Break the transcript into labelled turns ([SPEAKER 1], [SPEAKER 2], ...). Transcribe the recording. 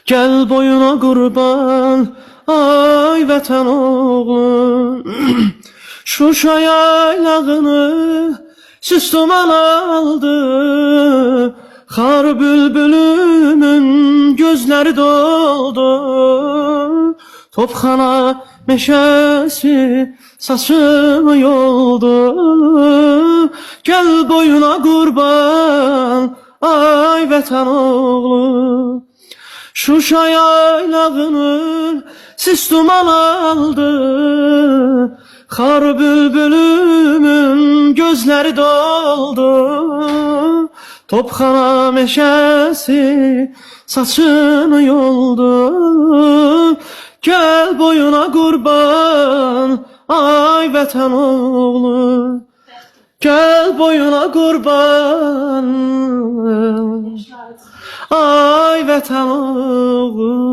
[SPEAKER 1] Gel boyuna kurban, ay vətən oğlu. Şuşa yaylağını sis duman aldı. Xar bülbülümün gözleri doldu. Topxana meşəsi saçımı yoldu. Gel boyuna kurban, ay vətən oğlu. Şuşa yaylağını sis duman aldı. Xar bülbülümün gözleri doldu. Topxana meşəsi saçını yoldu. Gel boyuna kurban, ay vətən oğlu. Gel boyuna kurban, ay vətən oğlu.